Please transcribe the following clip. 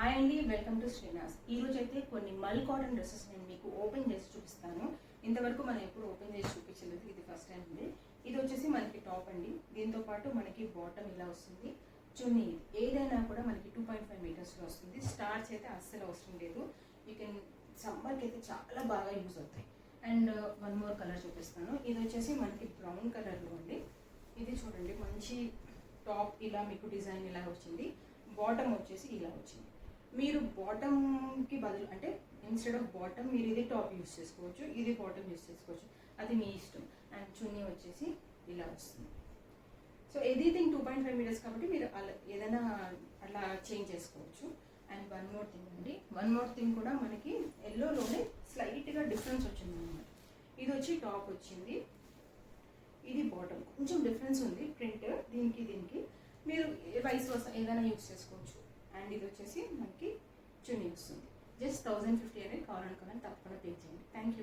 Hi అండి, welcome to Srinath. ఈ రోజు అయితే కొన్ని మల్ కాటన్ డ్రెస్సెస్ నేను మీకు ఓపెన్ చేసి చూపిస్తాను. ఇంతవరకు మనం ఎప్పుడు ఓపెన్ చేసి చూపించలేదు, ఇది ఫస్ట్ టైం అండి. ఇది వచ్చేసి మనకి టాప్ అండి. దీంతో పాటు మనకి బాటమ్ ఇలా వస్తుంది. చున్నీ ఏదైనా కూడా మనకి 2.5 మీటర్స్లో వస్తుంది. స్టార్చ్ అయితే అస్సలు అవసరం లేదు. యూ కెన్ సమ్మర్కి అయితే చాలా బాగా యూజ్ అవుతాయి. అండ్ వన్ మోర్ కలర్ చూపిస్తాను. ఇది వచ్చేసి మనకి బ్రౌన్ కలర్లో ఉంది. ఇది చూడండి, మంచి టాప్ ఇలా మీకు డిజైన్ ఇలా వచ్చింది. బాటమ్ వచ్చేసి ఇలా వచ్చింది. మీరు బాటమ్కి బదులు అంటే ఇన్స్టెడ్ ఆఫ్ బాటమ్ మీరు ఇది టాప్ యూస్ చేసుకోవచ్చు, ఇది బాటమ్ యూస్ చేసుకోవచ్చు, అది మీ ఇష్టం. అండ్ చున్నీ వచ్చేసి ఇలా వస్తుంది. సో ఎనీథింగ్ 2.5 మీటర్స్ కాబట్టి మీరు అలా ఏదైనా అలా చేంజ్ చేసుకోవచ్చు. అండ్ వన్ మోర్ థింగ్ అండి, వన్ మోర్ థింగ్ కూడా మనకి ఎల్లోలోనే స్లైట్గా డిఫరెన్స్ వచ్చింది అనమాట. ఇది వచ్చి టాప్ వచ్చింది, ఇది బాటమ్ కొంచెం డిఫరెన్స్ ఉంది ప్రింట్ దీనికి మీరు వైస్ వర్సా ఏదైనా యూస్ చేసుకోవచ్చు. అండ్ ఇది వచ్చేసి మనకి చున్నీ వస్తుంది. జస్ట్ 1050 అనేది కావాలనుకున్నాను, తప్పకుండా పే చేయండి. Thank you.